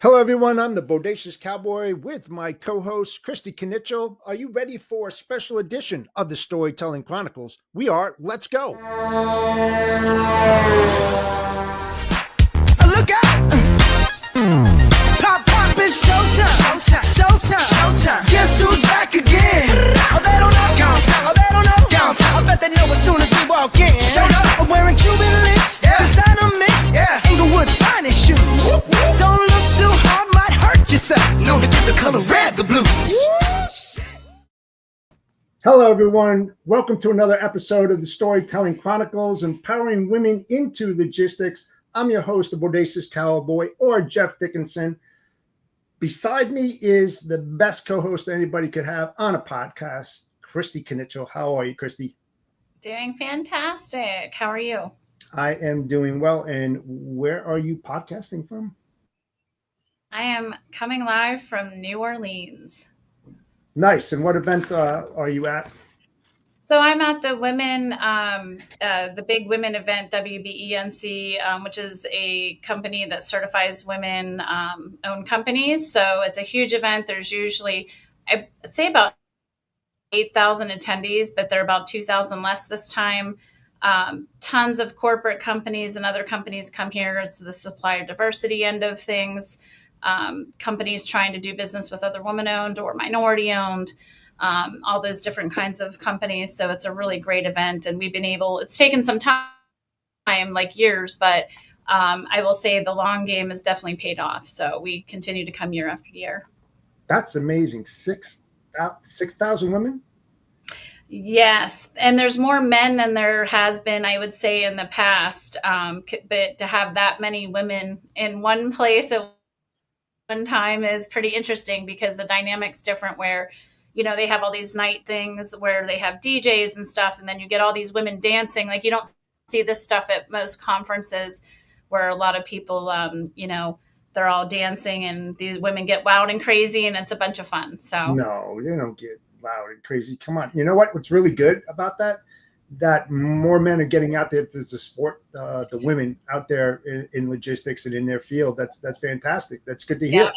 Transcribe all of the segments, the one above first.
Hello, everyone. I'm the Bodacious Cowboy with my co-host, Christy Knichel. Are you ready for a special edition of the Storytelling Chronicles? We are. Let's go. Look out! Pop, it's showtime. Showtime. Guess who's back again? Oh, they don't know. I bet they know as soon as we walk in. Showed up. I'm wearing Cuban links. Designer mix. Inglewood's finest shoes. Don't look too hard, might hurt yourself. Known to get the color red, the blues. Hello, everyone. Welcome to another episode of the Storytelling Chronicles, empowering women into logistics. I'm your host, the Bodacious Cowboy, or Jeff Dickinson. Beside me is the best co-host anybody could have on a podcast, Christy Knichel. How are you, Christy? Doing fantastic. How are you? I am doing well. And where are you podcasting from? I am coming live from New Orleans. Nice. And what event are you at? So I'm at the the big women event, WBENC, which is a company that certifies women-owned companies. So it's a huge event. There's usually, I'd say about 8,000 attendees, but there are about 2,000 less this time. Tons of corporate companies and other companies come here. It's the supplier diversity end of things. Companies trying to do business with other woman-owned or minority-owned. All those different kinds of companies. So it's a really great event. And it's taken some time, like years, but I will say the long game has definitely paid off. So we continue to come year after year. That's amazing. 6,000 women? Yes. And there's more men than there has been, I would say, in the past. But to have that many women in one place at one time is pretty interesting because the dynamic's different where they have all these night things where they have DJs and stuff, and then you get all these women dancing. Like you don't see this stuff at most conferences where a lot of people, they're all dancing and these women get wild and crazy and it's a bunch of fun. So no, they don't get loud and crazy. Come on. You know what's really good about that? That more men are getting out there to support the women out there in logistics and in their field. That's fantastic. That's good to hear. Yeah.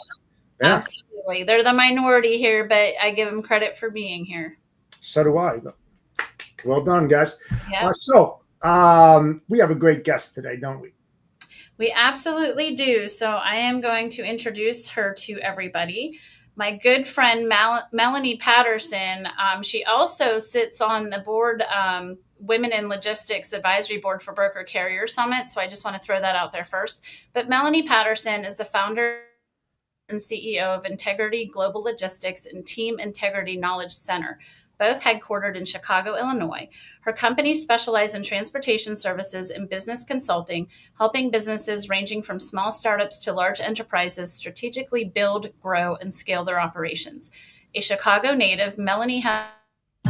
Absolutely. They're the minority here, but I give them credit for being here. So do I. Well done, guys. Yeah. We have a great guest today, don't we? We absolutely do. So I am going to introduce her to everybody. My good friend, Melanie Patterson, she also sits on the board, Women in Logistics Advisory Board for Broker Carrier Summit. So I just want to throw that out there first. But Melanie Patterson is the founder and CEO of Integrity Global Logistics and Team Integrity Knowledge Center, both headquartered in Chicago, Illinois. Her companies specialize in transportation services and business consulting, helping businesses ranging from small startups to large enterprises strategically build, grow, and scale their operations. A Chicago native, Melanie has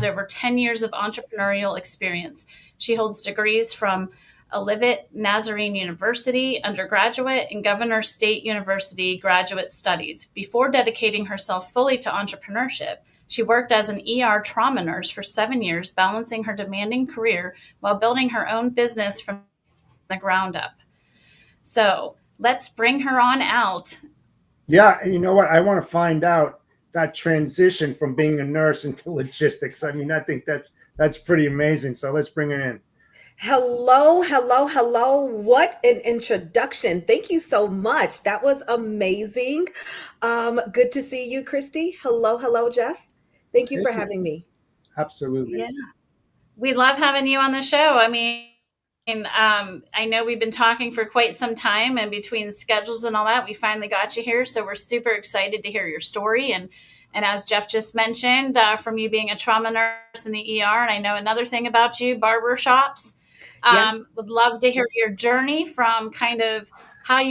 over 10 years of entrepreneurial experience. She holds degrees from Olivet Nazarene University undergraduate and Governor State University graduate studies. Before dedicating herself fully to entrepreneurship, she worked as an ER trauma nurse for 7 years, balancing her demanding career while building her own business from the ground up. So let's bring her on out. Yeah, and you know what? I want to find out that transition from being a nurse into logistics. I mean, I think that's pretty amazing. So let's bring her in. Hello. What an introduction. Thank you so much. That was amazing. Good to see you, Christy. Hello, Jeff. Thank you for having me. Absolutely. Yeah. We love having you on the show. I mean, I know we've been talking for quite some time, and between schedules and all that, we finally got you here. So we're super excited to hear your story. And as Jeff just mentioned, from you being a trauma nurse in the ER, and I know another thing about you, barber shops. Would love to hear your journey from kind of how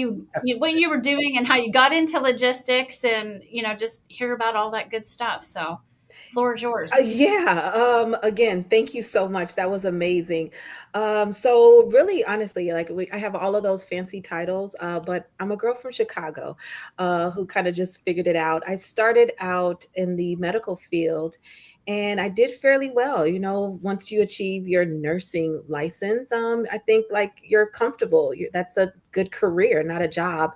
what you were doing and how you got into logistics and, just hear about all that good stuff. So floor is yours. Again, thank you so much. That was amazing. So really, honestly, I have all of those fancy titles, but I'm a girl from Chicago who kind of just figured it out. I started out in the medical field and I did fairly well. You know, once you achieve your nursing license, I think like you're comfortable. That's a good career, not a job.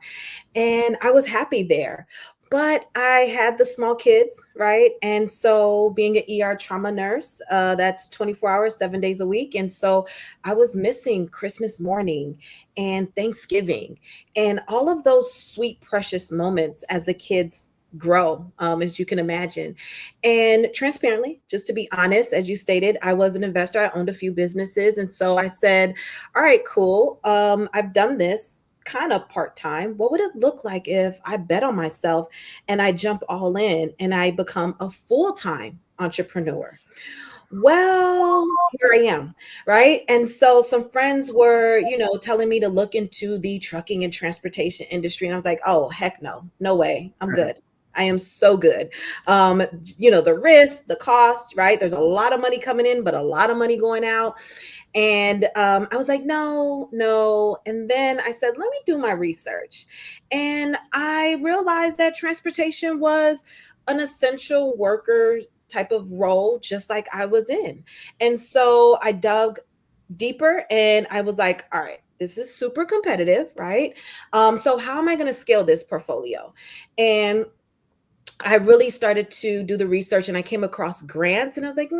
And I was happy there. But I had the small kids, right? And so being an ER trauma nurse, that's 24 hours, 7 days a week. And so I was missing Christmas morning and Thanksgiving and all of those sweet, precious moments as the kids grow, as you can imagine. And transparently, just to be honest, as you stated, I was an investor. I owned a few businesses. And so I said, all right, cool. I've done this kind of part-time. What would it look like if I bet on myself and I jump all in and I become a full-time entrepreneur? Well, here I am, right? And so some friends were, telling me to look into the trucking and transportation industry. And I was like, oh, heck no, no way. I'm good. I am so good. The risk, the cost, right? There's a lot of money coming in, but a lot of money going out. And I was like, no, no. And then I said, let me do my research. And I realized that transportation was an essential worker type of role, just like I was in. And so I dug deeper and I was like, all right, this is super competitive, right? So how am I going to scale this portfolio? And I really started to do the research and I came across grants and I was like,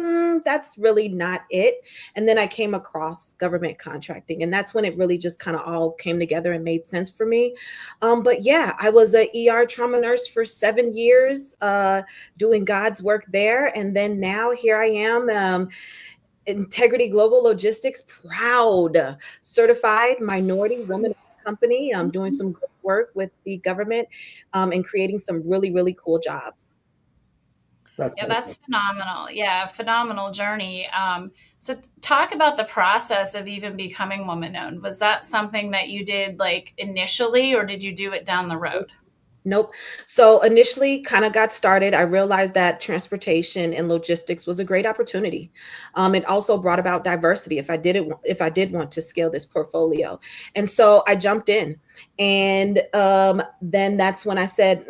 that's really not it. And then I came across government contracting and that's when it really just kind of all came together and made sense for me. But yeah, I was a ER trauma nurse for 7 years, doing God's work there. And then now here I am, Integrity Global Logistics, proud certified minority woman company. I'm doing some good work with the government, and creating some really, really cool jobs. That's phenomenal. Yeah, phenomenal journey. So talk about the process of even becoming woman owned. Was that something that you did like initially, or did you do it down the road? Nope. So initially kind of got started. I realized that transportation and logistics was a great opportunity. It also brought about diversity if I did want to scale this portfolio. And so I jumped in. And then that's when I said,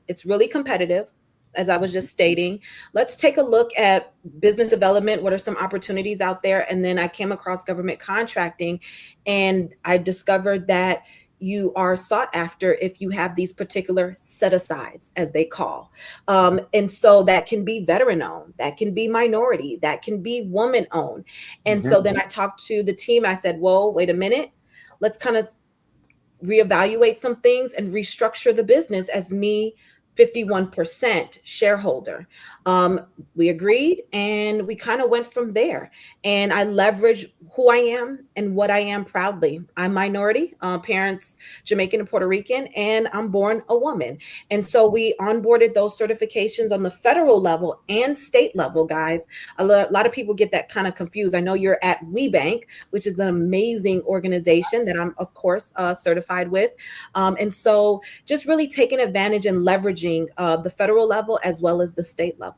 it's really competitive. As I was just stating, let's take a look at business development. What are some opportunities out there? And then I came across government contracting and I discovered that you are sought after if you have these particular set asides, as they call. And so that can be veteran owned, that can be minority, that can be woman owned. And so then I talked to the team. I said, whoa, wait a minute. Let's kind of reevaluate some things and restructure the business as me 51% shareholder. We agreed and we kind of went from there. And I leveraged who I am and what I am proudly. I'm minority, parents Jamaican and Puerto Rican, and I'm born a woman. And so we onboarded those certifications on the federal level and state level, guys. A lot of people get that kind of confused. I know you're at WeBank, which is an amazing organization that I'm, of course, certified with. And so just really taking advantage and leveraging the federal level as well as the state level.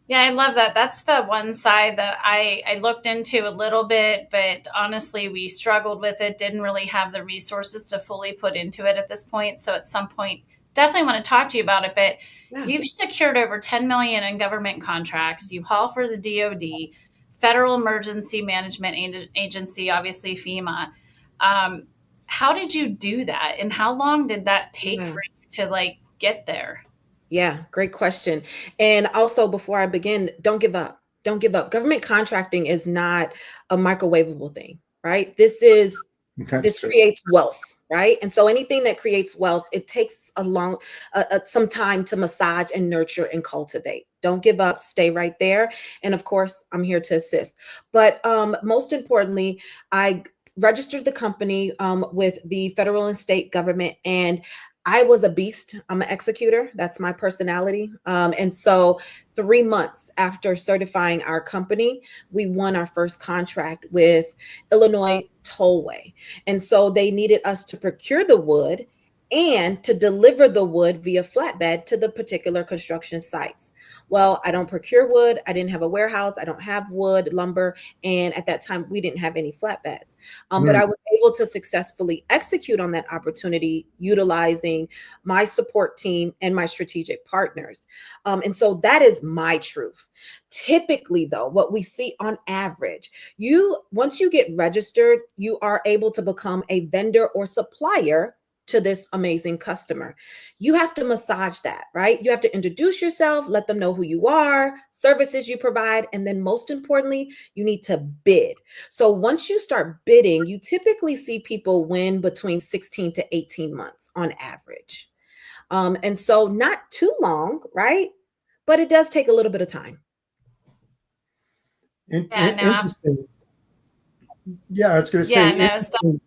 Yeah, I love that. That's the one side that I looked into a little bit, but honestly, we struggled with it, didn't really have the resources to fully put into it at this point. So at some point, definitely want to talk to you about it, but yeah. You've secured over 10 million in government contracts. You haul for the DoD, Federal Emergency Management Agency, obviously FEMA. How did you do that? And how long did that take for you to get there? Yeah, great question. And also before I begin, don't give up. Don't give up. Government contracting is not a microwavable thing, right? This creates wealth, right? And so anything that creates wealth, it takes some time to massage and nurture and cultivate. Don't give up, stay right there. And of course, I'm here to assist. But most importantly, I registered the company with the federal and state government, and I was a beast. I'm an executor. That's my personality. And so 3 months after certifying our company, we won our first contract with Illinois Tollway. And so they needed us to procure the wood and to deliver the wood via flatbed to the particular construction sites. Well, I don't procure wood. I didn't have a warehouse. I don't have wood, lumber. And at that time, we didn't have any flatbeds. But I was able to successfully execute on that opportunity utilizing my support team and my strategic partners. And so that is my truth. Typically, though, what we see on average, once you get registered, you are able to become a vendor or supplier to this amazing customer. You have to massage that, right? You have to introduce yourself, let them know who you are, services you provide, and then most importantly, you need to bid. So once you start bidding, you typically see people win between 16 to 18 months on average. And so not too long, right? But it does take a little bit of time. Interesting. Yeah, I was going to say. Yeah, no,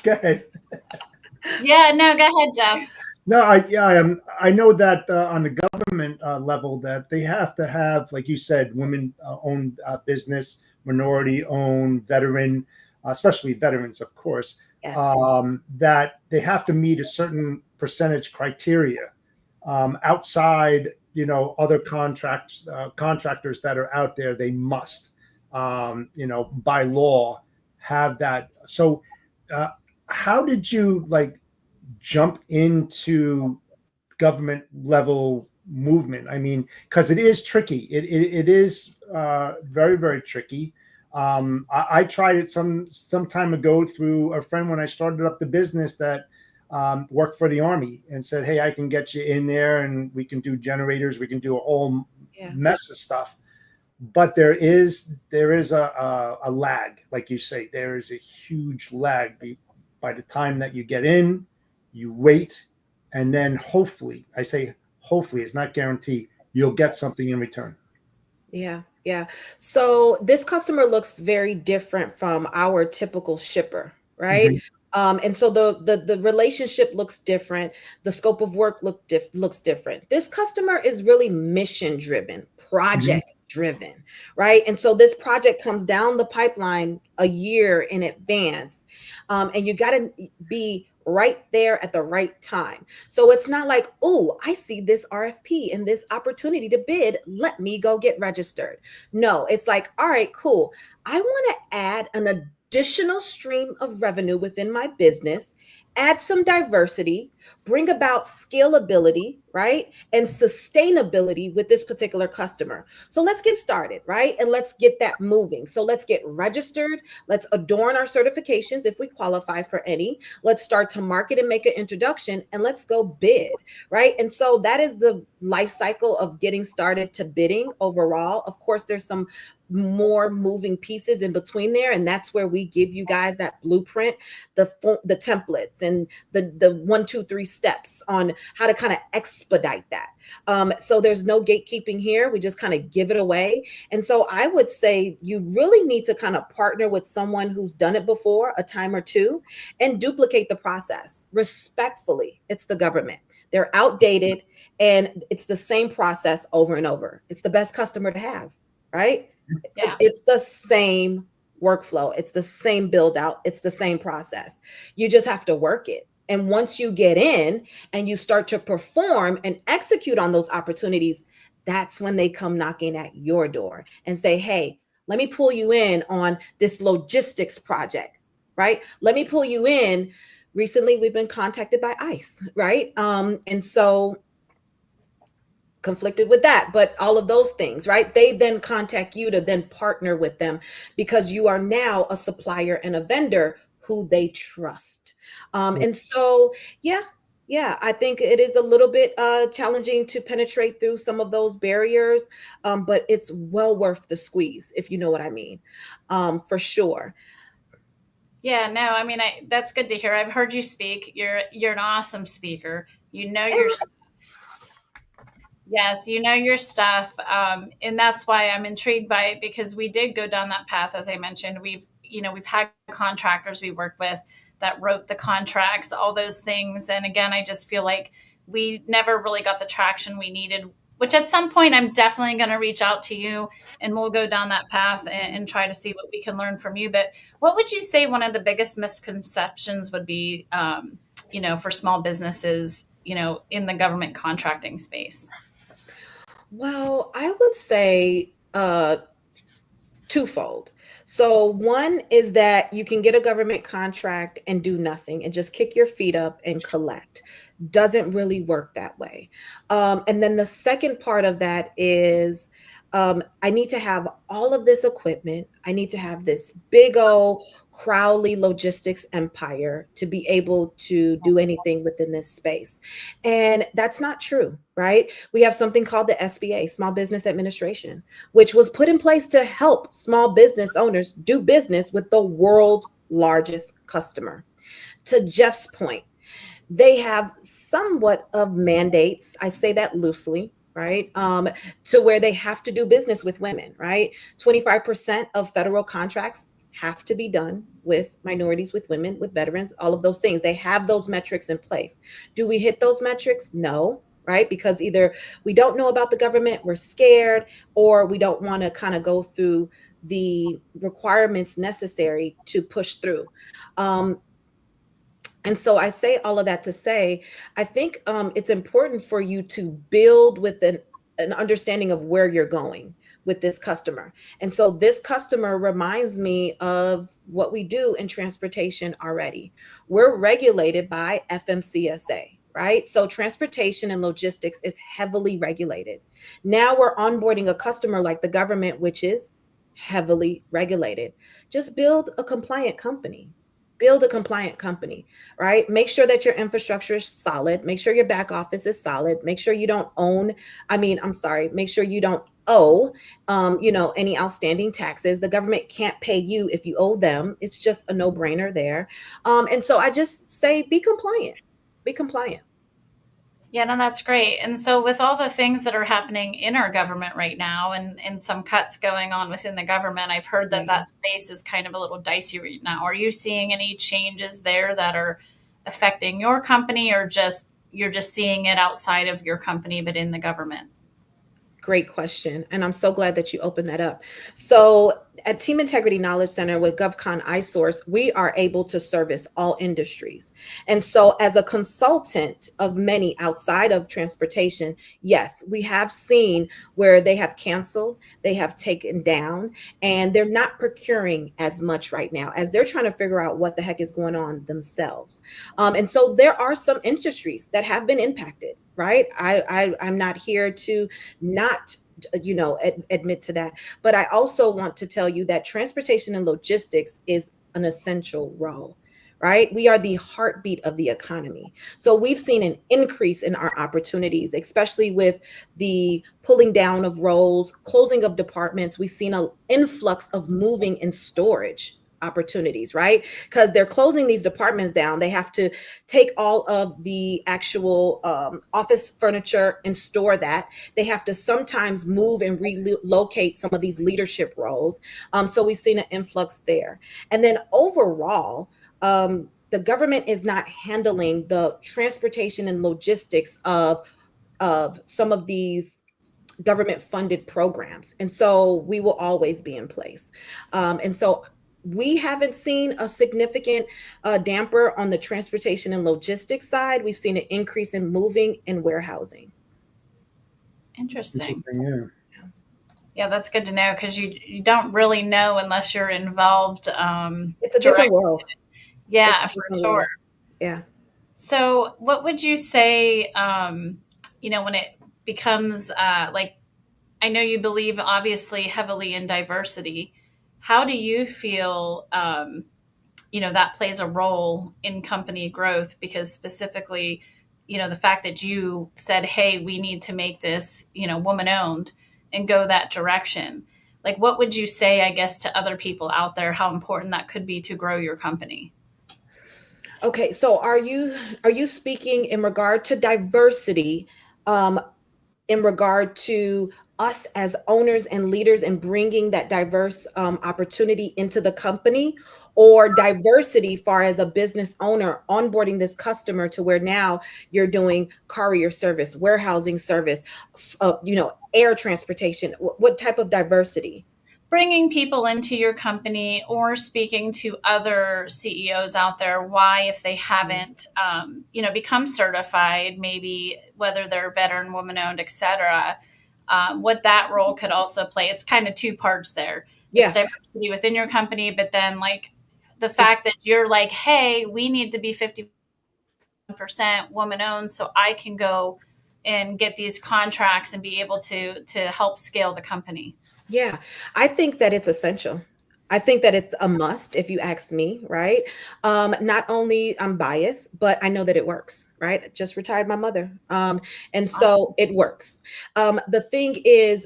go ahead. Yeah, no, go ahead, Jeff. No, I know that on the government level that they have to have, like you said, women-owned business, minority-owned, veteran, especially veterans, of course. Yes. That they have to meet a certain percentage criteria. Outside, other contractors that are out there, they must, by law, have that. So, how did you jump into government level movement? I mean, because it is tricky. It is very, very tricky. I tried it some time ago through a friend when I started up the business that worked for the Army and said, hey, I can get you in there and we can do generators. We can do a whole mess of stuff. But there is a lag, like you say. There is a huge lag. By the time that you get in, you wait, and then hopefully, I say hopefully, it's not guaranteed, you'll get something in return. Yeah. So this customer looks very different from our typical shipper, right? Mm-hmm. And so the relationship looks different. The scope of work looks different. This customer is really mission driven, project driven, right? And so this project comes down the pipeline a year in advance. And you got to be right there at the right time. So it's not like, oh, I see this RFP and this opportunity to bid. Let me go get registered. No, it's like, all right, cool. I want to add an additional stream of revenue within my business, add some diversity, bring about scalability, right? And sustainability with this particular customer. So let's get started, right? And let's get that moving. So let's get registered. Let's adorn our certifications if we qualify for any. Let's start to market and make an introduction, and let's go bid, right? And so that is the life cycle of getting started to bidding overall. Of course, there's some more moving pieces in between there, and that's where we give you guys that blueprint, the templates, and the 1, 2, 3 steps on how to kind of expedite that. So there's no gatekeeping here. We just kind of give it away. And so I would say you really need to kind of partner with someone who's done it before a time or two and duplicate the process respectfully. It's the government. They're outdated, and it's the same process over and over. It's the best customer to have, right? Yeah. It's the same workflow. It's the same build out. It's the same process. You just have to work it. And once you get in and you start to perform and execute on those opportunities, that's when they come knocking at your door and say, hey, let me pull you in on this logistics project, right? Let me pull you in. Recently, we've been contacted by ICE, right? And so conflicted with that, but all of those things, right? They then contact you to then partner with them because you are now a supplier and a vendor who they trust. And so, yeah, I think it is a little bit challenging to penetrate through some of those barriers, but it's well worth the squeeze, if you know what I mean, for sure. Yeah, no, I mean, that's good to hear. I've heard you speak. You're an awesome speaker. You know your stuff. Yes, you know your stuff. And that's why I'm intrigued by it, because we did go down that path. As I mentioned, we've had contractors we worked with that wrote the contracts, all those things. And again, I just feel like we never really got the traction we needed, which at some point I'm definitely going to reach out to you and we'll go down that path and try to see what we can learn from you. But what would you say one of the biggest misconceptions would be for small businesses, in the government contracting space? Well, I would say twofold. So one is that you can get a government contract and do nothing and just kick your feet up and collect. Doesn't really work that way. And then the second part of that is I need to have all of this equipment. I need to have this big old Crowley logistics empire to be able to do anything within this space. And that's not true, right? We have something called the SBA, Small Business Administration, which was put in place to help small business owners do business with the world's largest customer. To Jeff's point, they have somewhat of mandates. I say that loosely, right? To where they have to do business with women, right? 25% of federal contracts have to be done with minorities, with women, with veterans, all of those things. They have those metrics in place. Do we hit those metrics? No, right? Because either we don't know about the government, we're scared, or we don't want to kind of go through the requirements necessary to push through. And so I say all of that to say, I think it's important for you to build with an understanding of where you're going with this customer. And so this customer reminds me of what we do in transportation already. We're regulated by FMCSA, right? So transportation and logistics is heavily regulated. Now we're onboarding a customer like the government, which is heavily regulated. Just build a compliant company. Build a compliant company, right? Make sure that your infrastructure is solid. Make sure your back office is solid. Make sure you don't make sure you don't owe, any outstanding taxes. The government can't pay you if you owe them. It's just a no-brainer there. And so I just say, be compliant. Be compliant. Yeah, no, that's great. And so with all the things that are happening in our government right now and some cuts going on within the government, I've heard that that space is kind of a little dicey right now. Are you seeing any changes there that are affecting your company, or you're just seeing it outside of your company, but in the government? Great question. And I'm so glad that you opened that up. So at Team Integrity Knowledge Center with GovCon iSource, we are able to service all industries. And so as a consultant of many outside of transportation, yes, we have seen where they have canceled, they have taken down, and they're not procuring as much right now as they're trying to figure out what the heck is going on themselves. And so there are some industries that have been impacted. Right. I'm not here to not, admit to that. But I also want to tell you that transportation and logistics is an essential role. Right. We are the heartbeat of the economy. So we've seen an increase in our opportunities, especially with the pulling down of roles, closing of departments. We've seen an influx of moving and storage opportunities, right? Because they're closing these departments down. They have to take all of the actual office furniture and store that. They have to sometimes move and relocate some of these leadership roles. So we've seen an influx there. And then overall, the government is not handling the transportation and logistics of some of these government funded programs. And so we will always be in place. And so we haven't seen a significant damper on the transportation and logistics side. We've seen an increase in moving and warehousing. Interesting. Yeah. Yeah, that's good to know, because you don't really know unless you're involved. It's a different world. Yeah, for sure. World. Yeah. So what would you say, when it becomes like, I know you believe obviously heavily in diversity. How do you feel, that plays a role in company growth? Because specifically, the fact that you said, hey, we need to make this, woman owned and go that direction. Like, what would you say, I guess, to other people out there, how important that could be to grow your company? Okay. So are you speaking in regard to diversity, in regard to us as owners and leaders and bringing that diverse opportunity into the company, or diversity far as a business owner onboarding this customer to where now you're doing courier service, warehousing service, air transportation? What type of diversity? bringing people into your company or speaking to other CEOs out there, why, if they haven't, become certified, maybe whether they're veteran, woman owned, et cetera, what that role could also play. It's kind of two parts there. Yeah. It's diversity within your company, but then like the fact that you're like, hey, we need to be 50% woman owned so I can go and get these contracts and be able to help scale the company. Yeah, I think that it's essential. I think that it's a must if you ask me, right? Not only I'm biased, but I know that it works, right? I just retired my mother. And so it works. The thing is,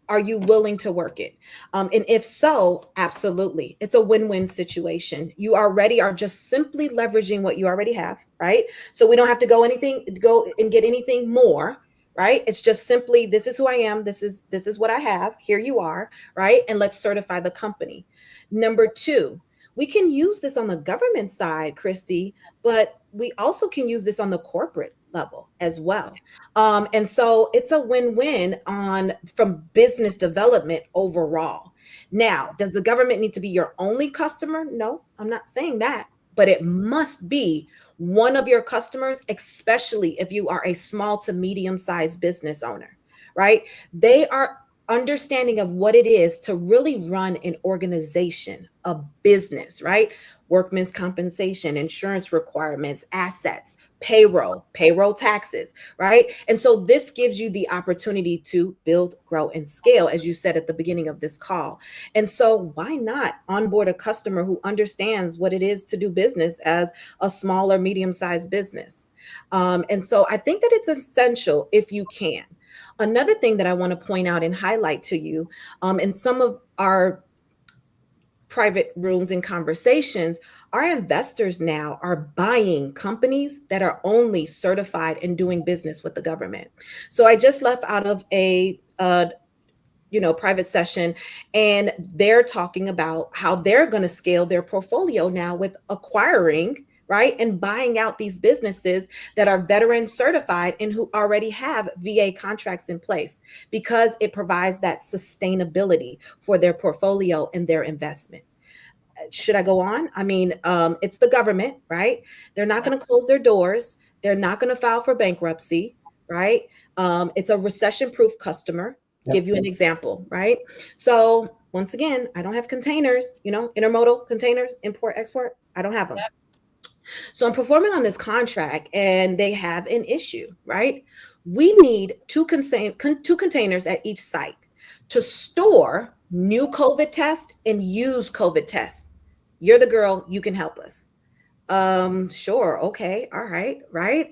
are you willing to work it? And if so, absolutely. It's a win-win situation. You already are just simply leveraging what you already have, right? So we don't have to go and get anything more, right? It's just simply, this is who I am. This is what I have. Here you are, right? And let's certify the company. Number two, we can use this on the government side, Christy, but we also can use this on the corporate level as well. And so it's a win-win from business development overall. Now, does the government need to be your only customer? No, I'm not saying that, but it must be one of your customers, especially if you are a small to medium-sized business owner, right? They are understanding of what it is to really run an organization, a business, right? Workman's compensation, insurance requirements, assets, payroll taxes, right? And so this gives you the opportunity to build, grow, and scale, as you said at the beginning of this call. And so why not onboard a customer who understands what it is to do business as a small or medium-sized business? And so I think that it's essential if you can. Another thing that I want to point out and highlight to you, in some of our private rooms and conversations, our investors now are buying companies that are only certified and doing business with the government. So I just left out of a private session, and they're talking about how they're going to scale their portfolio now with acquiring, right, and buying out these businesses that are veteran certified and who already have VA contracts in place, because it provides that sustainability for their portfolio and their investment. Should I go on? I mean, it's the government, right? They're not going to close their doors. They're not going to file for bankruptcy, right? It's a recession-proof customer. Yep. Give you an example, right? So once again, I don't have containers, intermodal containers, import, export. I don't have them. Yep. So I'm performing on this contract and they have an issue, right? We need two containers at each site to store new COVID tests and use COVID tests. You're the girl, you can help us. Sure. Okay. All right. Right.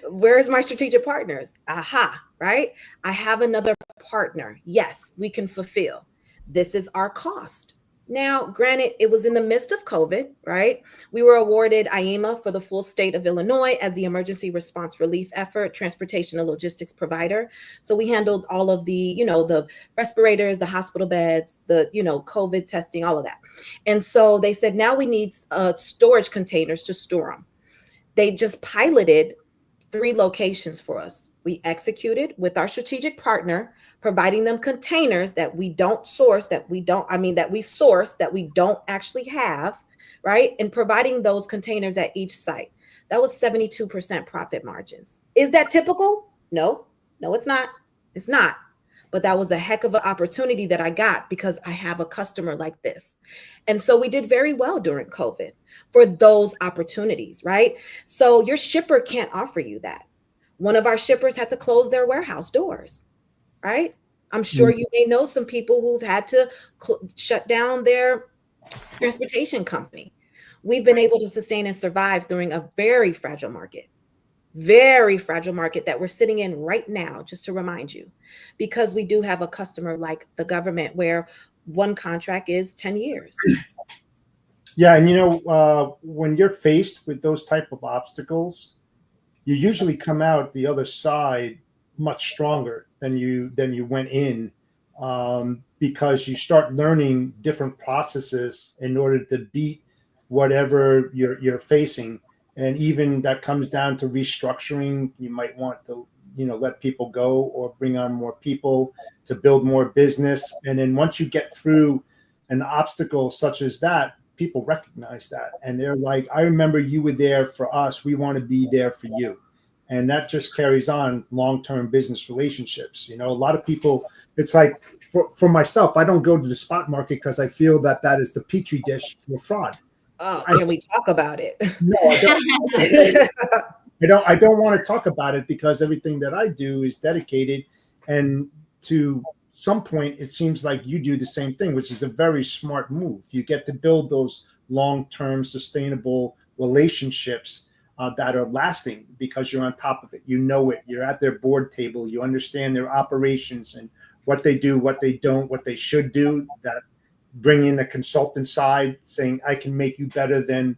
Where's my strategic partners? Aha. Right. I have another partner. Yes, we can fulfill. This is our cost. Now, granted, it was in the midst of COVID, right? We were awarded IEMA for the full state of Illinois as the emergency response relief effort, transportation and logistics provider. So we handled all of the, the respirators, the hospital beds, the, COVID testing, all of that. And so they said, now we need storage containers to store them. They just piloted 3 locations for us. We executed with our strategic partner, providing them containers that we source, that we don't actually have, right? And providing those containers at each site. That was 72% profit margins. Is that typical? No, it's not. It's not. But that was a heck of an opportunity that I got because I have a customer like this. And so we did very well during COVID for those opportunities, right? So your shipper can't offer you that. One of our shippers had to close their warehouse doors, right? I'm sure you may know some people who've had to shut down their transportation company. We've been able to sustain and survive during a very fragile market that we're sitting in right now, just to remind you, because we do have a customer like the government where one contract is 10 years. Yeah. And, when you're faced with those type of obstacles, you usually come out the other side much stronger than you went in, because you start learning different processes in order to beat whatever you're facing. And even that comes down to restructuring. You might want to let people go or bring on more people to build more business. And then once you get through an obstacle such as that, people recognize that. And they're like, I remember you were there for us. We want to be there for you. And that just carries on long-term business relationships. A lot of people, it's like, for myself, I don't go to the spot market because I feel that is the petri dish for fraud. Oh, can we talk about it? No, I don't want to talk about it because everything that I do is dedicated. And to some point, it seems like you do the same thing, which is a very smart move. You get to build those long-term sustainable relationships that are lasting because you're on top of it. You're at their board table. You understand their operations and what they do, what they don't, what they should do. That bring in the consultant side saying, I can make you better than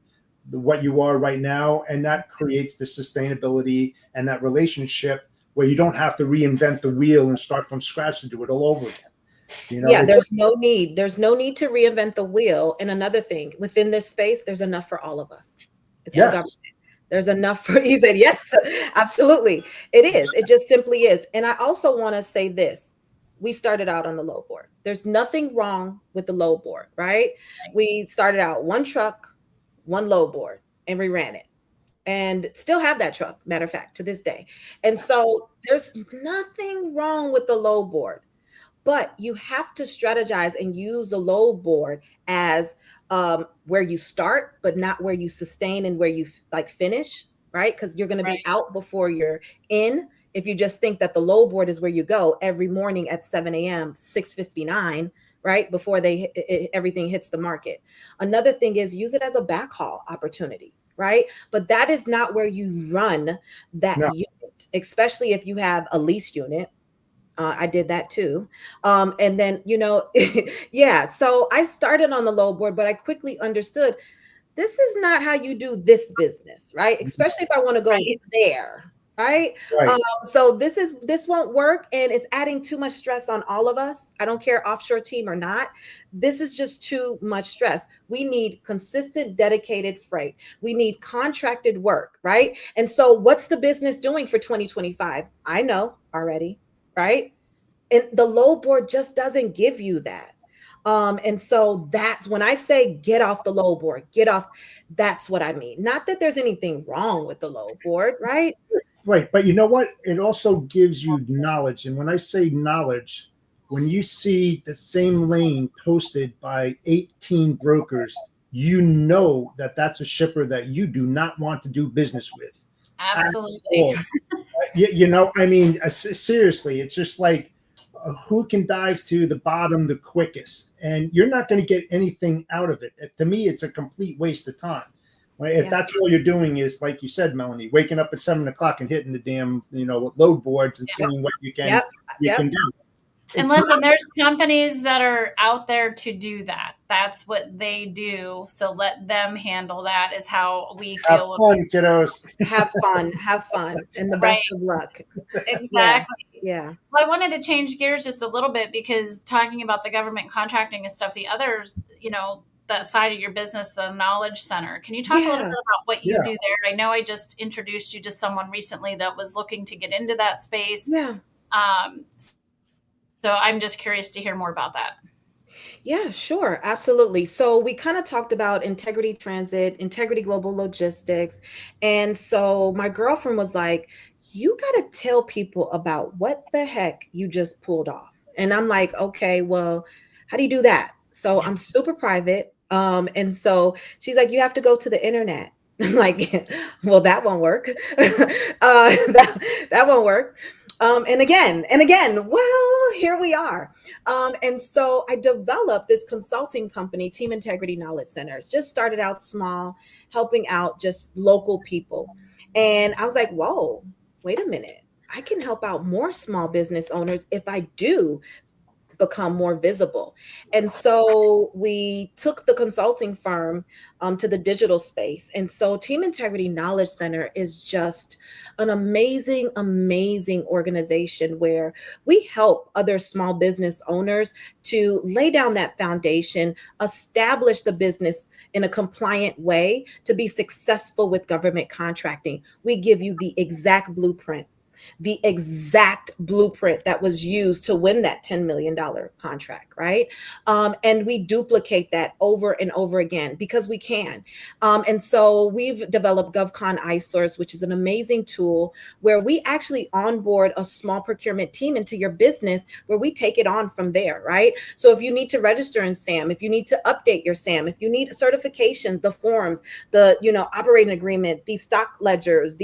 what you are right now. And that creates the sustainability and that relationship where you don't have to reinvent the wheel and start from scratch to do it all over again. There's no need to reinvent the wheel. And another thing, within this space, there's enough for all of us. It's the government. There's enough for, he said, yes, absolutely. It is. It just simply is. And I also want to say this. We started out on the low board. There's nothing wrong with the low board, right? We started out one truck, one low board, and we ran it. And still have that truck, matter of fact, to this day. And so there's nothing wrong with the low board, but you have to strategize and use the low board as where you start, but not where you sustain and where you finish, right? Because you're going to be out before you're in. If you just think that the low board is where you go every morning at 7 a.m., 6:59, right? Before everything hits the market. Another thing is use it as a backhaul opportunity, right? But that is not where you run that unit, especially if you have a lease unit. I did that too. And then, so I started on the low board, but I quickly understood this is not how you do this business, right? Especially if I want to go there. Right. So this won't work. And it's adding too much stress on all of us. I don't care offshore team or not. This is just too much stress. We need consistent, dedicated freight. We need contracted work. Right. And so what's the business doing for 2025? I know already. Right. And the low board just doesn't give you that. And so that's when I say get off the low board, that's what I mean. Not that there's anything wrong with the low board. Right. Right. But you know what? It also gives you knowledge. And when I say knowledge, when you see the same lane posted by 18 brokers, that's a shipper that you do not want to do business with. Absolutely. Seriously, it's just like who can dive to the bottom the quickest? And you're not going to get anything out of it. To me, it's a complete waste of time. If that's all you're doing is, like you said, Melanie, waking up at 7 o'clock and hitting the damn, load boards and seeing what you can do. And listen, there's companies that are out there to do that. That's what they do. So let them handle that is how we feel. Have fun, kiddos. Have fun. And the best of luck. Exactly. Yeah. Well, I wanted to change gears just a little bit because talking about the government contracting and stuff, the others, that side of your business, the Knowledge Center. Can you talk a little bit about what you do there? I know I just introduced you to someone recently that was looking to get into that space. Yeah. So I'm just curious to hear more about that. Yeah, sure. Absolutely. So we kind of talked about Integrity Transit, Integrity Global Logistics. And so my girlfriend was like, you got to tell people about what the heck you just pulled off. And I'm like, okay, well, how do you do that? So I'm super private. And so she's like, you have to go to the internet. I'm like, well, that won't work. That won't work. And again, well, here we are. And so I developed this consulting company, Team Integrity Knowledge Centers, just started out small, helping out just local people. And I was like, whoa, wait a minute. I can help out more small business owners if I do become more visible. And so we took the consulting firm to the digital space. And so Team Integrity Knowledge Center is just an amazing, amazing organization where we help other small business owners to lay down that foundation, establish the business in a compliant way to be successful with government contracting. We give you the exact blueprint. the exact blueprint that was used to win that $10 million contract, right? And we duplicate that over and over again because we can. And so we've developed GovCon iSource, which is an amazing tool where we actually onboard a small procurement team into your business where we take it on from there, right? So if you need to register in SAM, if you need to update your SAM, if you need certifications, the forms, the operating agreement, the stock ledgers,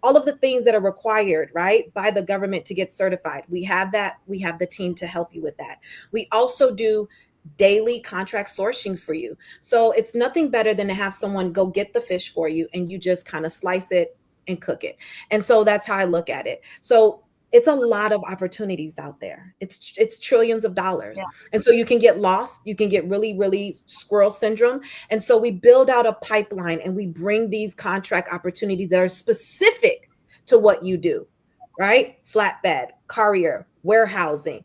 all of the things that are required, right, by the government to get certified. We have that. We have the team to help you with that. We also do daily contract sourcing for you. So it's nothing better than to have someone go get the fish for you and you just kind of slice it and cook it. And so that's how I look at it. So it's a lot of opportunities out there. It's trillions of dollars. Yeah. And so you can get lost. You can get really, really squirrel syndrome. And so we build out a pipeline and we bring these contract opportunities that are specific to what you do, right? Flatbed, courier, warehousing.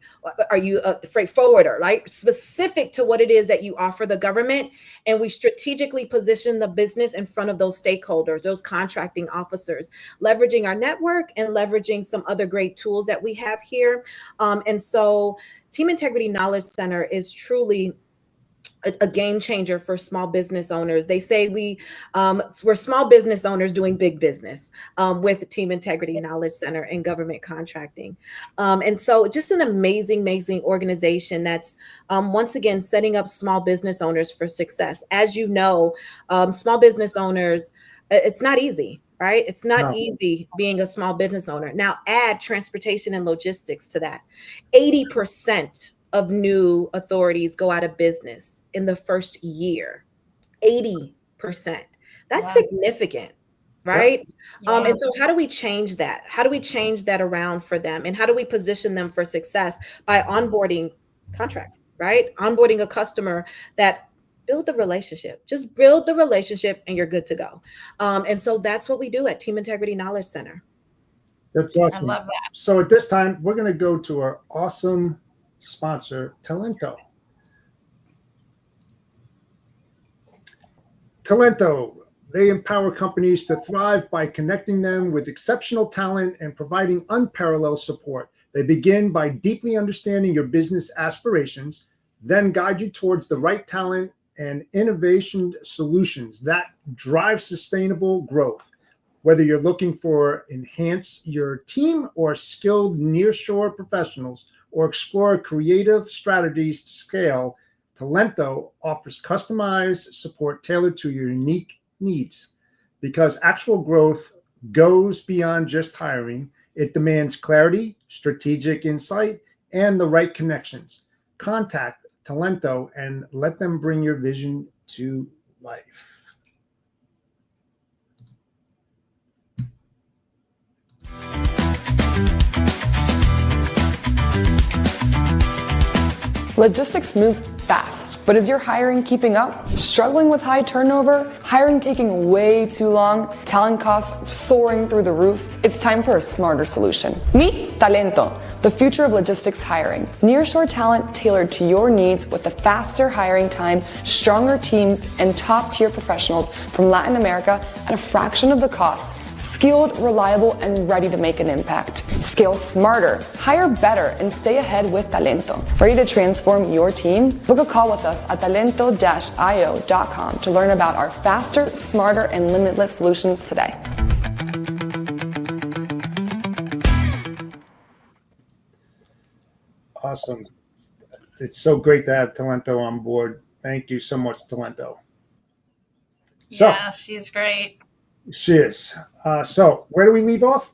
Are you a freight forwarder, right? Specific to what it is that you offer the government. And we strategically position the business in front of those stakeholders, those contracting officers, leveraging our network and leveraging some other great tools that we have here. And so Team Integrity Knowledge Center is truly a game changer for small business owners. They say we're small business owners doing big business with the Team Integrity Knowledge Center and government contracting. And so just an amazing, amazing organization that's once again setting up small business owners for success. As you know, small business owners, it's not easy. Right? It's not easy being a small business owner. Now add transportation and logistics to that. 80% of new authorities go out of business in the first year. 80%. That's significant, right? Yeah. And so how do we change that? How do we change that around for them? And how do we position them for success? By onboarding contracts, right? Onboarding a customer that build the relationship. Just build the relationship and you're good to go. And so that's what we do at Team Integrity Knowledge Center. That's awesome. I love that. So at this time, we're going to go to our awesome sponsor, Talento. Talento, they empower companies to thrive by connecting them with exceptional talent and providing unparalleled support. They begin by deeply understanding your business aspirations, then guide you towards the right talent and innovation solutions that drive sustainable growth. Whether you're looking for enhance your team or skilled nearshore professionals or explore creative strategies to scale, Talento offers customized support tailored to your unique needs. Because actual growth goes beyond just hiring, it demands clarity, strategic insight, and the right connections. Contact Talento and let them bring your vision to life. Logistics moves fast, but is your hiring keeping up? Struggling with high turnover? Hiring taking way too long? Talent costs soaring through the roof? It's time for a smarter solution. Meet Talento, the future of logistics hiring. Nearshore talent tailored to your needs with a faster hiring time, stronger teams, and top-tier professionals from Latin America at a fraction of the cost. Skilled, reliable, and ready to make an impact. Scale smarter, hire better, and stay ahead with Talento. Ready to transform your team? Book a call with us at talento-io.com to learn about our faster, smarter, and limitless solutions today. Awesome. It's so great to have Talento on board. Thank you so much, Talento. Yeah, she's great. She is. So where do we leave off?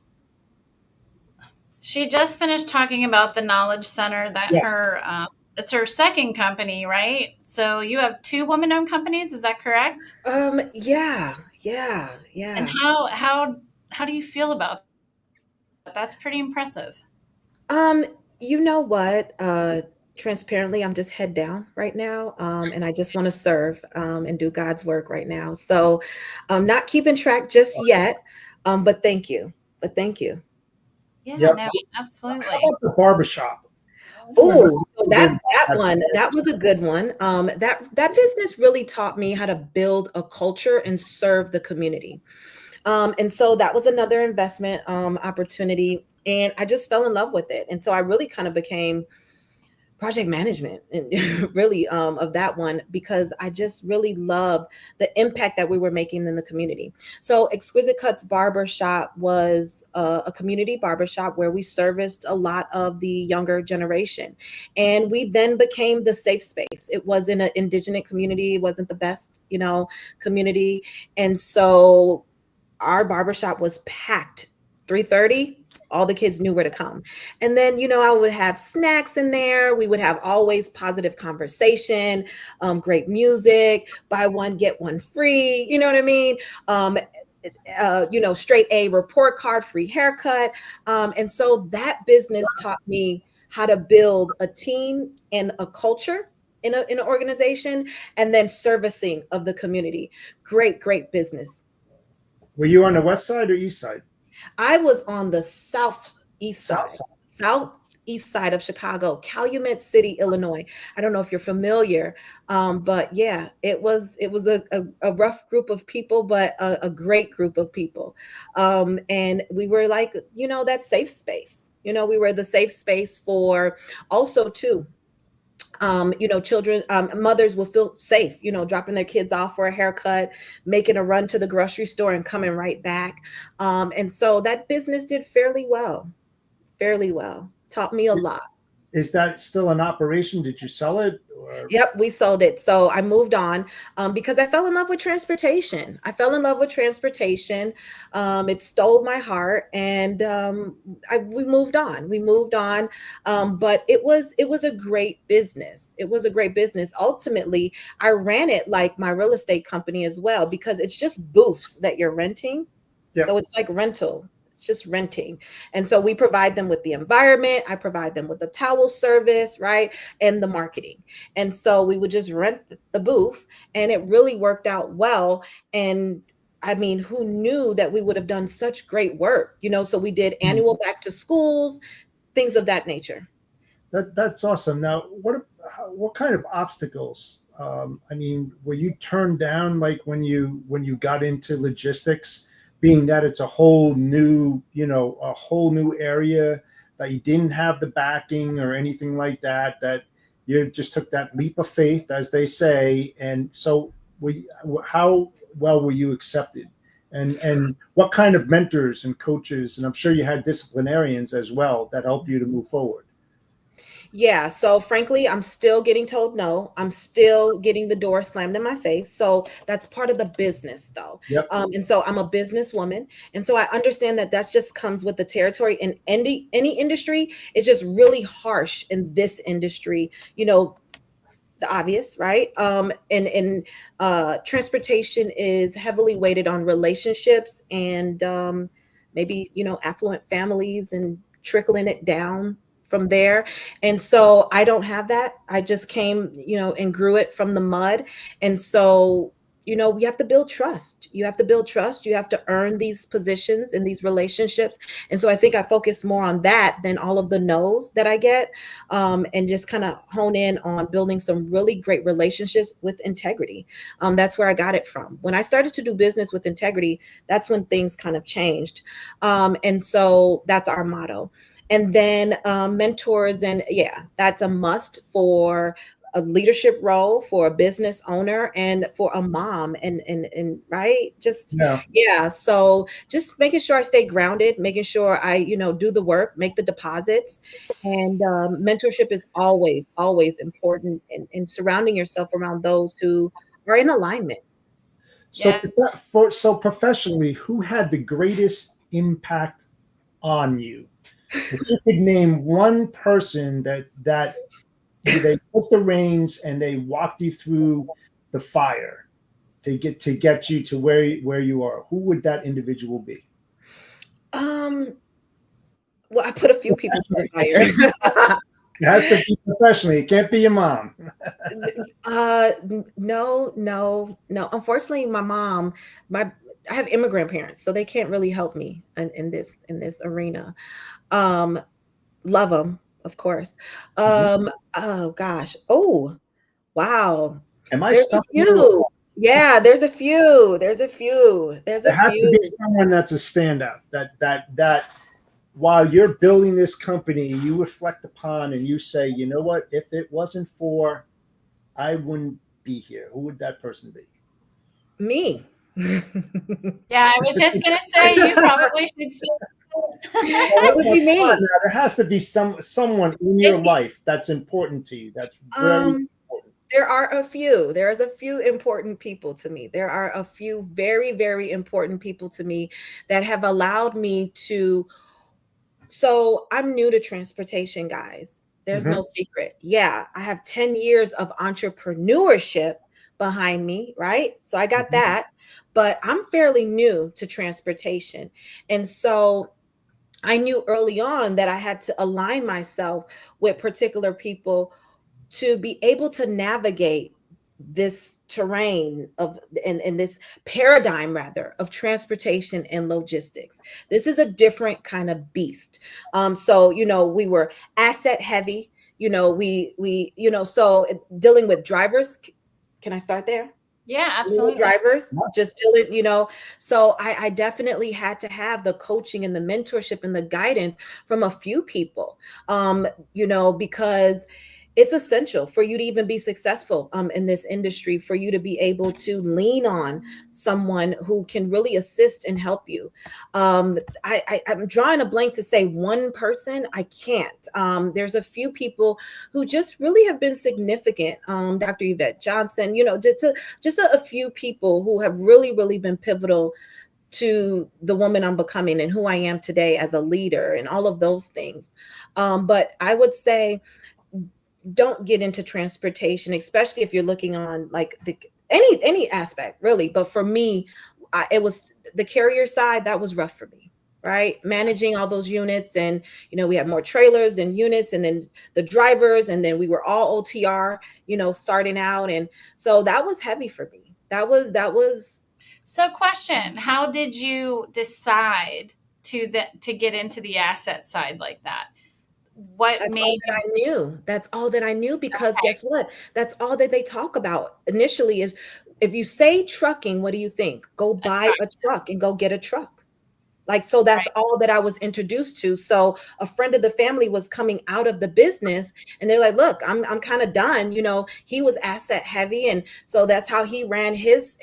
She just finished talking about the Knowledge Center that it's her second company, right? So you have 2 woman-owned companies, is that correct? Yeah. And how do you feel about that? That's pretty impressive. You know what? Transparently, I'm just head down right now. And I just want to serve and do God's work right now. So I'm not keeping track just yet. But thank you. Yeah, Yep. no, absolutely. How about the barbershop? Oh, so that was a good one. That business really taught me how to build a culture and serve the community. And so that was another investment opportunity. And I just fell in love with it. And so I really kind of became project management and really of that one, because I just really love the impact that we were making in the community. So Exquisite Cuts Barbershop was a community barbershop where we serviced a lot of the younger generation. And we then became the safe space. It was in an indigenous community. It wasn't the best, community. And so our barbershop was packed. 3:30, all the kids knew where to come. And then, I would have snacks in there. We would have always positive conversation, great music, buy one, get one free. You know what I mean? Straight A report card, free haircut. And so that business taught me how to build a team and a culture in an organization, and then servicing of the community. Great business. Were you on the west side or east side? I was on the southeast South side, side. southeast side of Chicago, Calumet City, Illinois. I don't know if you're familiar, but yeah, it was a rough group of people, but a great group of people. And we were like, that safe space. We were the safe space for also too. Children, mothers will feel safe, dropping their kids off for a haircut, making a run to the grocery store and coming right back. And so that business did fairly well, taught me a lot. Is that still in operation? Did you sell it? Or? Yep, we sold it. So I moved on because I fell in love with transportation. It stole my heart, and we moved on. But it was a great business. Ultimately, I ran it like my real estate company as well, because it's just booths that you're renting. Yep. So it's like rental. It's just renting. And so we provide them with the environment. I provide them with the towel service, right? And the marketing. And so we would just rent the booth, and it really worked out well. And I mean, who knew that we would have done such great work, So we did annual back to schools, things of that nature. That's awesome. Now, what kind of obstacles? Were you turned down like when you got into logistics? Being that it's a whole new area that you didn't have the backing or anything like that you just took that leap of faith, as they say. And so how well were you accepted? And what kind of mentors and coaches, and I'm sure you had disciplinarians as well that helped you to move forward? Yeah. So frankly, I'm still getting told no. I'm still getting the door slammed in my face. So that's part of the business though. Yep. And so I'm a businesswoman. And so I understand that just comes with the territory in any industry. It's just really harsh in this industry, the obvious, right? And transportation is heavily weighted on relationships and maybe, affluent families and trickling it down from there. And so I don't have that. I just came, and grew it from the mud. And so, we have to build trust. You have to earn these positions and these relationships. And so I think I focus more on that than all of the no's that I get, and just kind of hone in on building some really great relationships with integrity. That's where I got it from. When I started to do business with integrity, that's when things kind of changed. And so that's our motto. And then mentors, and that's a must for a leadership role, for a business owner, and for a mom, and right, so just making sure I stay grounded, making sure I do the work, make the deposits. And mentorship is always important, and surrounding yourself around those who are in alignment. So so professionally, who had the greatest impact on you? If you could name one person that they took the reins and they walked you through the fire to get you to where you are, who would that individual be? Well, I put a few people to the fire. It has to be professionally. It can't be your mom. No. Unfortunately, my mom, I have immigrant parents, so they can't really help me in this arena. Love them, of course. Oh gosh. Oh, wow. Am I There's a few. Yeah, there's a few. There's a few. There's There a has to be few. someone that's a standout that while you're building this company, you reflect upon and you say, you know what, if it wasn't for, I wouldn't be here. Who would that person be? Me. Yeah, I was just gonna say you probably should see. Well, It let's would have be fun me. now. There has to be someone in your life that's important to you. That's very Um, important. there are a few. There is a few important people to me. There are a few very, very important people to me that have allowed me to. So I'm new to transportation, guys. There's no Mhm. secret. Yeah, I have 10 years of entrepreneurship behind me, right? So I got Mhm. that, but I'm fairly new to transportation. And so I knew early on that I had to align myself with particular people to be able to navigate this terrain of and this paradigm rather of transportation and logistics. This is a different kind of beast. So we were asset heavy. So dealing with drivers. Can I start there? Yeah, New absolutely. drivers, just dealing, so I definitely had to have the coaching and the mentorship and the guidance from a few people, because it's essential for you to even be successful in this industry, for you to be able to lean on someone who can really assist and help you. I'm drawing a blank to say one person. I can't. There's a few people who just really have been significant. Dr. Yvette Johnson, just a few people who have really, really been pivotal to the woman I'm becoming and who I am today as a leader and all of those things. But I would say don't get into transportation, especially if you're looking on like any aspect really. But for me, it was the carrier side that was rough for me, right? Managing all those units, and we had more trailers than units, and then the drivers, and then we were all OTR, starting out, and so that was heavy for me. That was. So, question: how did you decide to get into the asset side like that? What That's all made that you? I knew. That's all that I knew, because Okay, guess what? That's all that they talk about initially is, if you say trucking, what do you think? Go a buy truck, a truck and go get a truck. Like, so that's right? all that I was introduced to. So a friend of the family was coming out of the business, and they're like, look, I'm kind of done. He was asset heavy. And so that's how he ran his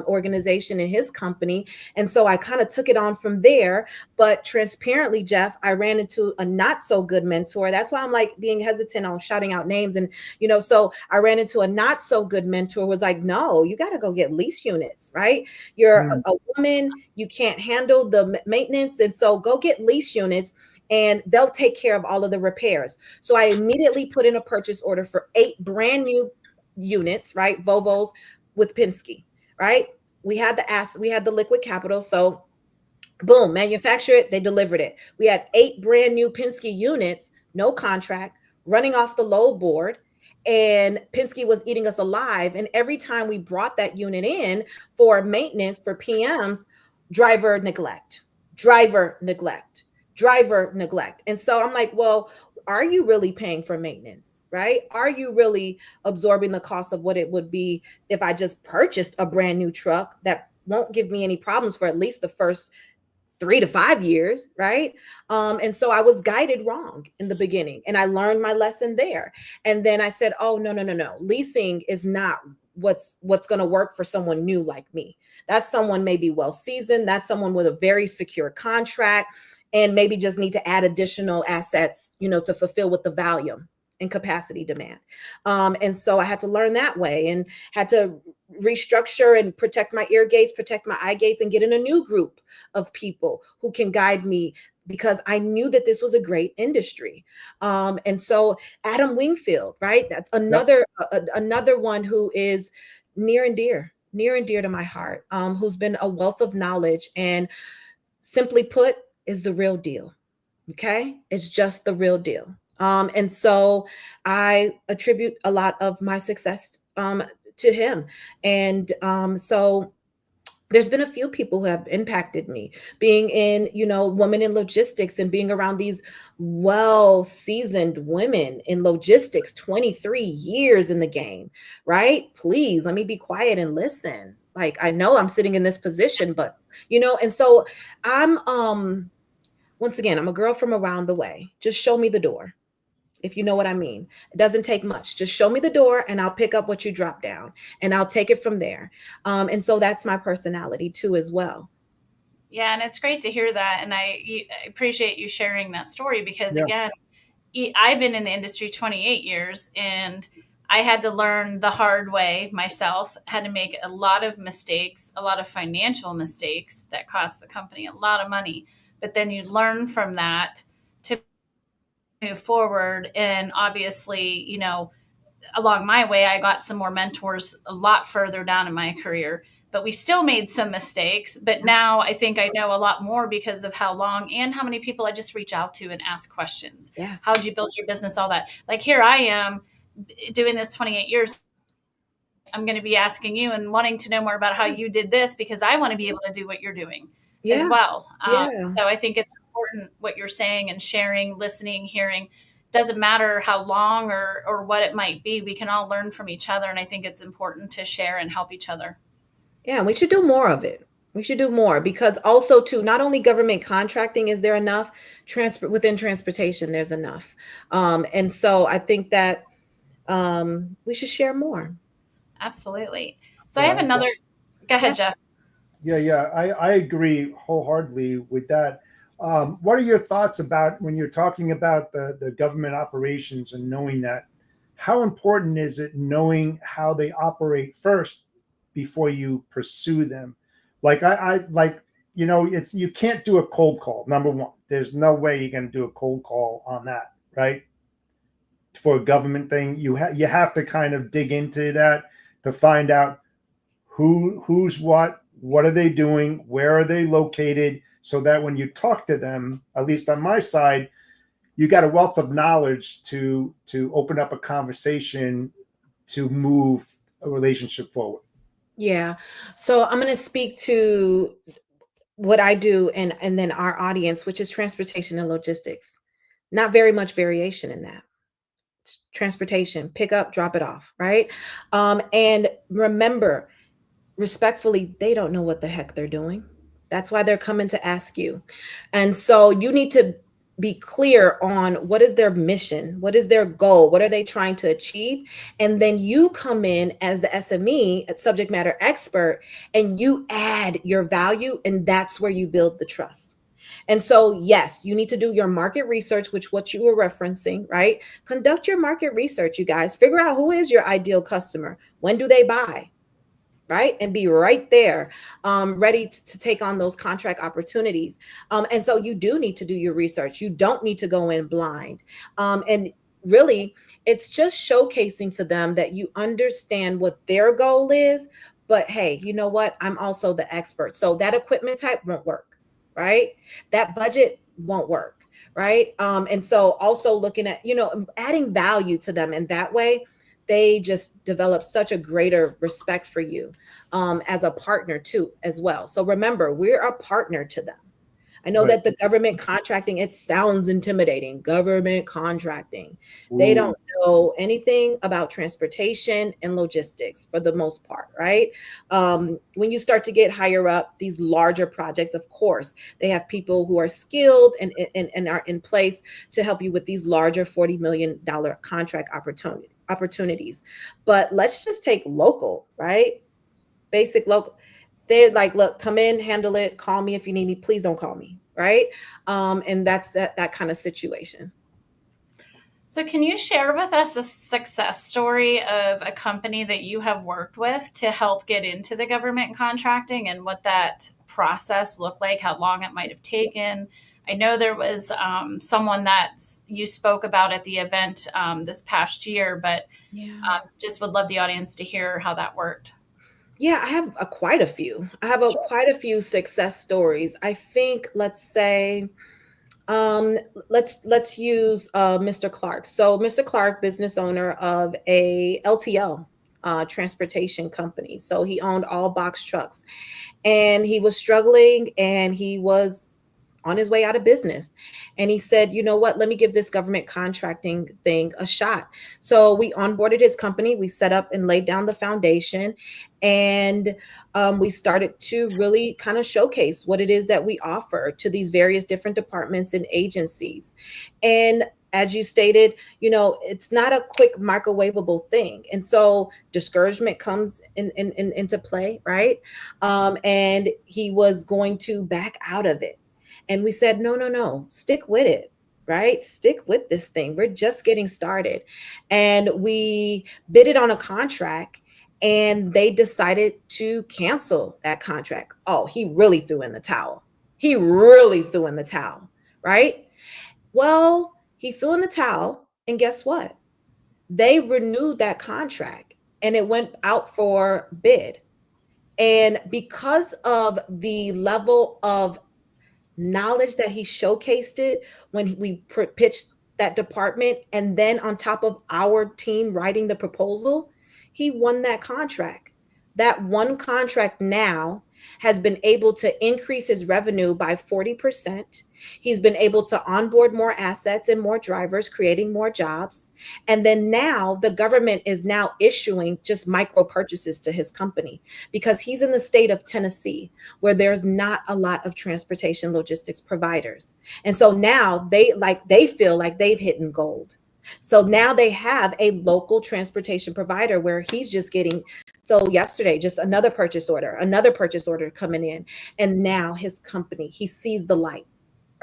organization and his company. And so I kind of took it on from there. But transparently, Jeff, I ran into a not so good mentor. That's why I'm like being hesitant on shouting out names. And, so I ran into a not so good mentor, was like, no, you got to go get lease units, right? You're Mm. a woman, you can't handle the maintenance. And so go get lease units and they'll take care of all of the repairs. So I immediately put in a purchase order for 8 brand new units, right? Volvos with Penske, right? We had the liquid capital. So boom, manufacture it, they delivered it. We had 8 brand new Penske units, no contract, running off the load board. And Penske was eating us alive. And every time we brought that unit in for maintenance, for PMs, driver neglect, driver neglect, driver neglect. And so I'm like, well, are you really paying for maintenance? Right? Are you really absorbing the cost of what it would be if I just purchased a brand new truck that won't give me any problems for at least the first 3 to 5 years, right? And so I was guided wrong in the beginning, and I learned my lesson there. And then I said, oh, no, no, no, no. Leasing is not what's going to work for someone new like me. That's someone maybe well seasoned. That's someone with a very secure contract, and maybe just need to add additional assets, to fulfill with the volume and capacity demand. And so I had to learn that way, and had to restructure and protect my ear gates, protect my eye gates, and get in a new group of people who can guide me, because I knew that this was a great industry. And so Adam Wingfield, right? That's Yep. another one who is near and dear to my heart, who's been a wealth of knowledge, and simply put, is the real deal. Okay. It's just the real deal. And so I attribute a lot of my success to him. And so there's been a few people who have impacted me being in, women in logistics and being around these well-seasoned women in logistics, 23 years in the game, right? Please let me be quiet and listen. Like, I know I'm sitting in this position, but and so I'm, once again, I'm a girl from around the way. Just show me the door. If you know what I mean. It doesn't take much. Just show me the door and I'll pick up what you drop down and I'll take it from there. And so that's my personality too, as well. Yeah, and it's great to hear that. And I appreciate you sharing that story because, again, I've been in the industry 28 years and I had to learn the hard way myself, had to make a lot of mistakes, a lot of financial mistakes that cost the company a lot of money. But then you learn from that to move forward. And obviously, along my way, I got some more mentors a lot further down in my career, but we still made some mistakes. But now I think I know a lot more because of how long and how many people I just reach out to and ask questions. Yeah. How'd you build your business? All that. Like here I am doing this 28 years. I'm going to be asking you and wanting to know more about how you did this because I want to be able to do what you're doing as well. So I think it's important what you're saying and sharing, listening, hearing. Doesn't matter how long or what it might be. We can all learn from each other. And I think it's important to share and help each other. Yeah, we should do more of it. We should do more because also too, not only government contracting is there enough, within transportation, there's enough. And so I think that we should share more. Absolutely. So I have another, go ahead, Jeff. Yeah, I agree wholeheartedly with that. What are your thoughts about when you're talking about the government operations and knowing that? How important is it knowing how they operate first before you pursue them? Like it's you can't do a cold call. Number one, there's no way you're going to do a cold call on that, right? For a government thing, you have to kind of dig into that to find out who's what are they doing, where are they located, so that when you talk to them, at least on my side, you got a wealth of knowledge to open up a conversation to move a relationship forward. Yeah. So I'm going to speak to what I do and then our audience, which is transportation and logistics. Not very much variation in that. Transportation, pick up, drop it off, right? And remember, respectfully, they don't know what the heck they're doing. That's why they're coming to ask you. And so you need to be clear on what is their mission, what is their goal, what are they trying to achieve? And then you come in as the SME, subject matter expert, and you add your value, and that's where you build the trust. And so, yes, you need to do your market research, which what you were referencing, right? Conduct your market research, you guys. Figure out who is your ideal customer. When do they buy? Right? And be right there, ready to take on those contract opportunities. And so you do need to do your research. You don't need to go in blind. And really, it's just showcasing to them that you understand what their goal is. But hey, you know what? I'm also the expert. So that equipment type won't work. Right? That budget won't work. Right? And so also looking at, adding value to them in that way, they just develop such a greater respect for you as a partner too, as well. So remember, we're a partner to them. I know that the government contracting, it sounds intimidating. Government contracting. Ooh. They don't know anything about transportation and logistics for the most part, right? When you start to get higher up, these larger projects, of course, they have people who are skilled and are in place to help you with these larger $40 million contract opportunities. But let's just take local, right? Basic local. They're like, look, come in, handle it, call me if you need me. Please don't call me, right? And that's that kind of situation. So can you share with us a success story of a company that you have worked with to help get into the government contracting and what that process looked like, how long it might have taken? I know there was someone that you spoke about at the event this past year, but just would love the audience to hear how that worked. Yeah, I have quite a few. I have quite a few success stories. I think, let's say, let's use Mr. Clark. So Mr. Clark, business owner of a LTL transportation company. So he owned all box trucks, and he was struggling, and he was on his way out of business. And he said, you know what, let me give this government contracting thing a shot. So we onboarded his company, we set up and laid down the foundation, and we started to really kind of showcase what it is that we offer to these various different departments and agencies. And as you stated, it's not a quick microwavable thing. And so discouragement comes into play, right? And he was going to back out of it. And we said, no, no, no, stick with it, right? Stick with this thing. We're just getting started. And we bid it on a contract, and they decided to cancel that contract. Oh, he really threw in the towel. He really threw in the towel, right? Well, he threw in the towel, and guess what? They renewed that contract, and it went out for bid. And because of the level of knowledge that he showcased it when we pitched that department, and then on top of our team writing the proposal, he won that contract. That one contract now has been able to increase his revenue by 40%. He's been able to onboard more assets and more drivers, creating more jobs. And then now the government is now issuing just micro purchases to his company, because he's in the state of Tennessee, where there's not a lot of transportation logistics providers. And so now they feel like they've hit gold. So now they have a local transportation provider where he's just getting, so yesterday, just another purchase order coming in. And now his company, he sees the light,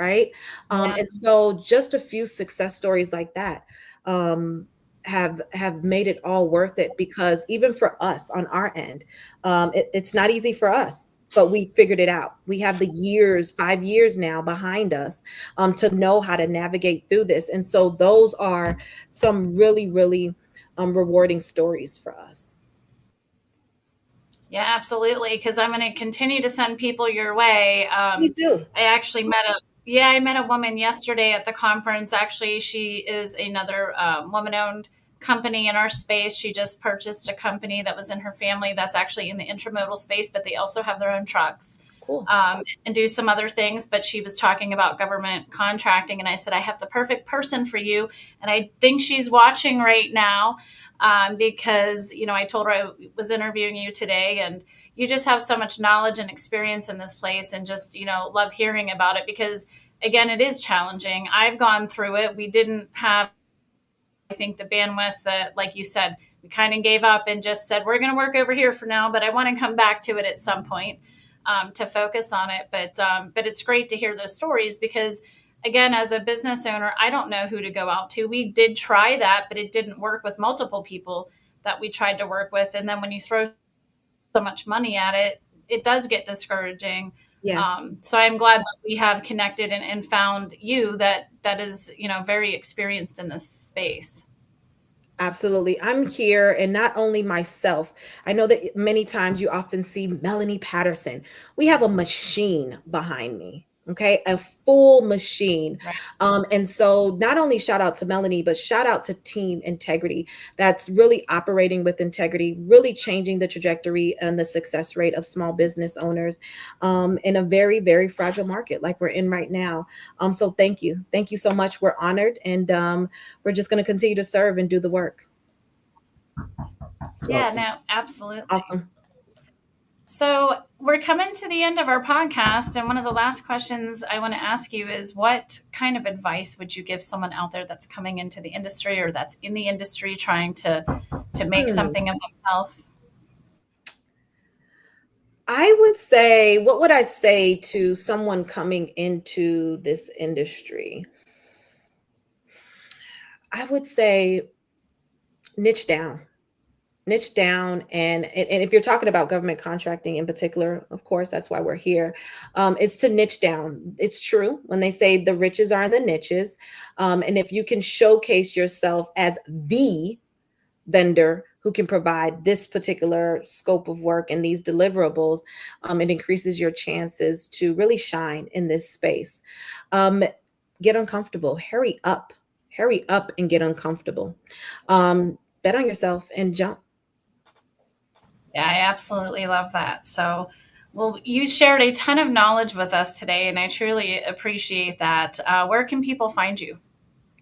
right? Yeah. And so just a few success stories like that have made it all worth it, because even for us on our end, it's not easy for us. But we figured it out. We have the 5 years now behind us to know how to navigate through this. And so those are some really, really rewarding stories for us. Yeah, absolutely. Because I'm going to continue to send people your way. Please do. I met a woman yesterday at the conference. Actually, she is another woman-owned company in our space. She just purchased a company that was in her family that's actually in the intermodal space, but they also have their own trucks. Cool. And do some other things. But she was talking about government contracting, and I said, I have the perfect person for you. And I think she's watching right now, because, I told her I was interviewing you today, and you just have so much knowledge and experience in this place, and just, love hearing about it, because again, it is challenging. I've gone through it. We didn't have, I think, the bandwidth that, like you said, we kind of gave up and just said, we're going to work over here for now, but I want to come back to it at some point to focus on it. But it's great to hear those stories, because again, as a business owner, I don't know who to go out to. We did try that, but it didn't work with multiple people that we tried to work with. And then when you throw so much money at it, it does get discouraging. Yeah. So I'm glad that we have connected and found you that is, very experienced in this space. Absolutely. I'm here, and not only myself. I know that many times you often see Melanie Patterson. We have a machine behind me. Okay, a full machine. Right. And so not only shout out to Melanie, but shout out to Team Integrity that's really operating with integrity, really changing the trajectory and the success rate of small business owners in a very, very fragile market like we're in right now. So thank you. Thank you so much. We're honored, and we're just going to continue to serve and do the work. Yeah, no, absolutely. Awesome. So we're coming to the end of our podcast, and one of the last questions I want to ask you is, what kind of advice would you give someone out there that's coming into the industry, or that's in the industry trying to make something of themselves? I would say, what would I say to someone coming into this industry? I would say niche down. And if you're talking about government contracting in particular, of course, that's why we're here. It's to niche down. It's true when they say the riches are in the niches. And if you can showcase yourself as the vendor who can provide this particular scope of work and these deliverables, it increases your chances to really shine in this space. Get uncomfortable. Hurry up and get uncomfortable. Bet on yourself and jump. Yeah, I absolutely love that. So, well, you shared a ton of knowledge with us today, and I truly appreciate that. Where can people find you?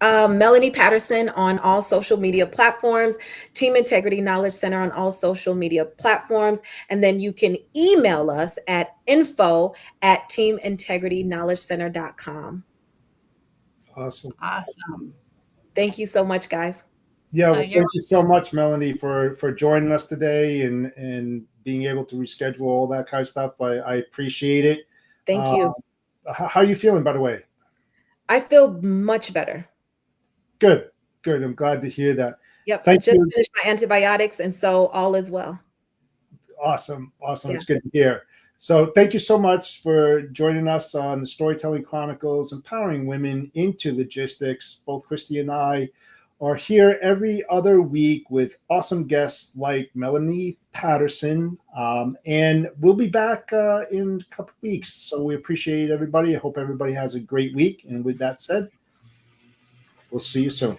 Melanie Patterson on all social media platforms, Team Integrity Knowledge Center on all social media platforms. And then you can email us at info@teamintegrityknowledgecenter.com. Awesome. Awesome. Thank you so much, guys. Yeah, well, You're thank you so much, Melanie, for joining us today and being able to reschedule all that kind of stuff. I appreciate it. Thank you. How are you feeling, by the way? I feel much better. Good, good. I'm glad to hear that. Yep. Thank Just you. finished my antibiotics, and so all is well. Awesome, awesome. Yeah. It's good to hear. So thank you so much for joining us on the Storytelling Chronicles, Empowering Women into Logistics. Both Christy and I are here every other week with awesome guests like Melanie Patterson. And we'll be back in a couple weeks. So we appreciate everybody. I hope everybody has a great week. And with that said, we'll see you soon.